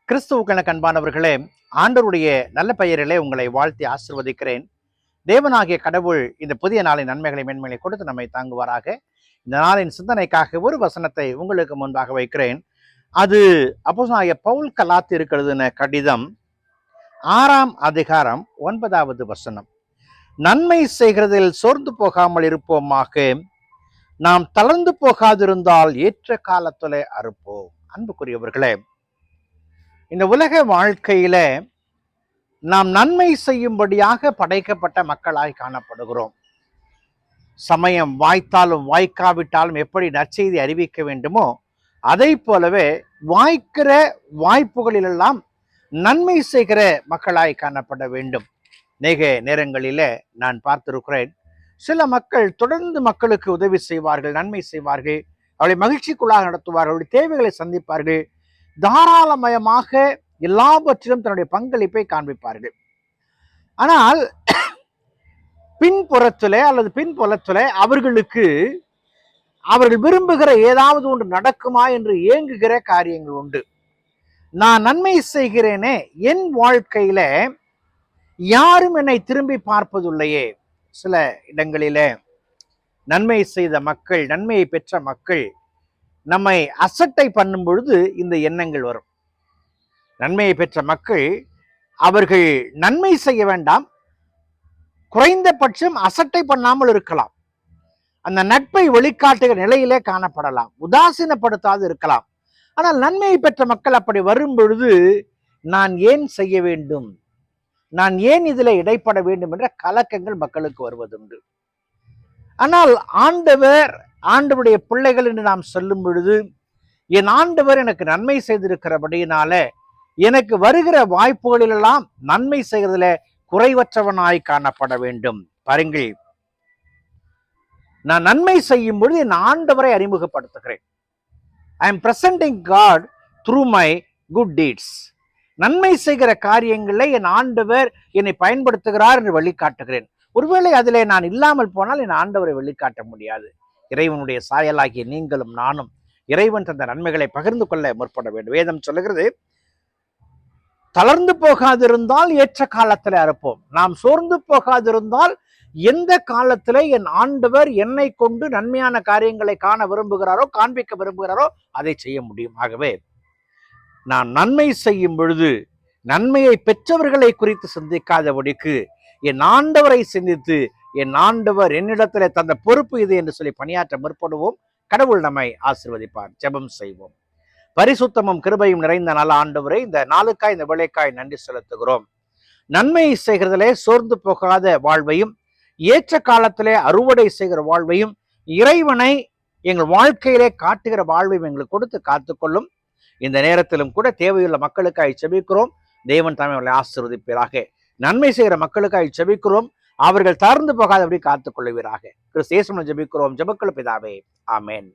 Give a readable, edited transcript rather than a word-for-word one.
கிறிஸ்துவுக்கென அன்பானவர்களே, ஆண்டவருடைய நல்ல பெயரிலே உங்களை வாழ்த்தி ஆசிர்வதிக்கிறேன். தேவனாகிய கடவுள் இந்த புதிய நாளின் நன்மைகளை மேன்மைகளை கொடுத்து நம்மை தாங்குவாராக. இந்த நாளின் சிந்தனைக்காக ஒரு வசனத்தை உங்களுக்கு முன்பாக வைக்கிறேன். அது அப்போஸ்தலனாகிய பவுல் கலாத்தியருக்கு எழுதின கடிதம் 6ஆம் அதிகாரம் 9வது வசனம். நன்மை செய்கிறதில் சோர்ந்து போகாமல் இருப்போமாக, நாம் தளர்ந்து போகாதிருந்தால் ஏற்ற காலத்திலே அறுப்போம். அன்புக்குரியவர்களே, இந்த உலக வாழ்க்கையில நாம் நன்மை செய்யும்படியாக படைக்கப்பட்ட மக்களாய் காணப்படுகிறோம். சமயம் வாய்த்தாலும் வாய்க்காவிட்டாலும் எப்படி நற்செய்தி அறிவிக்க வேண்டுமோ அதை போலவே வாய்க்கிற வாய்ப்புகளிலெல்லாம் நன்மை செய்கிற மக்களாய் காணப்பட வேண்டும். அநேக நேரங்களில நான் பார்த்திருக்கிறேன், சில மக்கள் தொடர்ந்து மக்களுக்கு உதவி செய்வார்கள், நன்மை செய்வார்கள், அவளை மகிழ்ச்சிக்குள்ளாக நடத்துவார்கள், அவருடைய தேவைகளை சந்திப்பார்கள், தாராளமயமாக எல்லாவற்றிலும் தன்னுடைய பங்களிப்பை காண்பிப்பார்கள். ஆனால் பின்புறத்திலே அல்லது பின்புலத்திலே அவர்கள் விரும்புகிற ஏதாவது ஒன்று நடக்குமா என்று ஏங்குகிற காரியங்கள் உண்டு. நான் நன்மை செய்கிறேனே, என் வாழ்க்கையில யாரும் என்னை திரும்பி பார்ப்பதில்லையே. சில இடங்களிலே நன்மை செய்த மக்கள், நன்மையை பெற்ற மக்கள் நம்மை அசட்டை பண்ணும் பொழுது இந்த எண்ணங்கள் வரும். நன்மையை பெற்ற மக்கள் அவர்கள் நன்மை செய்ய வேண்டாம், குறைந்தபட்சம் அசட்டை பண்ணாமல் இருக்கலாம், அந்த நட்பை வெளிக்காட்டுகிற நிலையிலே காணப்படலாம், உதாசீனப்படுத்தாது இருக்கலாம். ஆனால் நன்மையை பெற்ற மக்கள் அப்படி வரும் பொழுது நான் ஏன் செய்ய வேண்டும், நான் ஏன் இதில் இடைப்பட வேண்டும் என்ற கலக்கங்கள் மக்களுக்கு வருவதுண்டு. ஆனால் ஆண்டவருடைய பிள்ளைகள் என்று நாம் சொல்லும் பொழுது, என் ஆண்டவர் எனக்கு நன்மை செய்திருக்கிறபடியினால எனக்கு வருகிற வாய்ப்புகளிலெல்லாம் நன்மை செய்கிறதுல குறைவற்றவனாய் காணப்பட வேண்டும். பாருங்கள், நான் நன்மை செய்யும் பொழுது என் ஆண்டவரை அறிமுகப்படுத்துகிறேன். I am presenting God through my good deeds. நன்மை செய்கிற காரியங்களை என் ஆண்டவர் என்னை பயன்படுத்துகிறார் என்று வெளிக்காட்டுகிறேன். ஒருவேளை அதிலே நான் இல்லாமல் போனால் என் ஆண்டவரை வெளிக்காட்ட முடியாது. இறைவனுடைய சாயலாகிய நீங்களும் நானும் இறைவன் தந்த நன்மைகளை பகிர்ந்து கொள்ள முற்பட வேண்டும். வேதம் சொல்லுகிறது, தளர்ந்து போகாதிருந்தால் ஏற்ற காலத்தில் அறுப்போம். நாம் சோர்ந்து போகாதிருந்தால் எந்த காலத்துல என் ஆண்டவர் என்னை கொண்டு நன்மையான காரியங்களை காண விரும்புகிறாரோ, காண்பிக்க விரும்புகிறாரோ அதை செய்ய முடியும். ஆகவே நான் நன்மை செய்யும் பொழுது நன்மையை பெற்றவர்களை குறித்து சிந்திக்காதபடிக்கு என் ஆண்டவரை சிந்தித்து, என் ஆண்டவர் என்னிடத்துல தந்த பொறுப்பு இது என்று சொல்லி பணியாற்ற முற்படுவோம். கடவுள் நம்மை ஆசீர்வதிப்பார். ஜெபம் செய்வோம். பரிசுத்தமும் கிருபையும் நிறைந்த நல்ல ஆண்டவரை, இந்த நாளுக்காய் இந்த வேளைக்காய் நன்றி செலுத்துகிறோம். நன்மை செய்கிறதிலே சோர்ந்து போகாத வாழ்வையும், ஏற்ற காலத்திலே அறுவடை செய்கிற வாழ்வையும், இறைவனை எங்கள் வாழ்க்கையிலே காட்டுகிற வாழ்வையும் எங்களுக்கு கொடுத்து காத்துக்கொள்ளும். இந்த நேரத்திலும் கூட தேவையுள்ள மக்களுக்காய் செபிக்கிறோம். தேவன் தாமே அவர்களை ஆசீர்வதிப்பீராக. நன்மை செய்கிற மக்களுக்காய் செபிக்கிறோம். அவர்கள் தளர்ந்து போகாதபடி காத்துக்கொள்ளுவீராக. கிறிஸ்து இயேசுவின் ஜெபிக்கிறோம். ஜெபங்கள் பிதாவே, ஆமென்.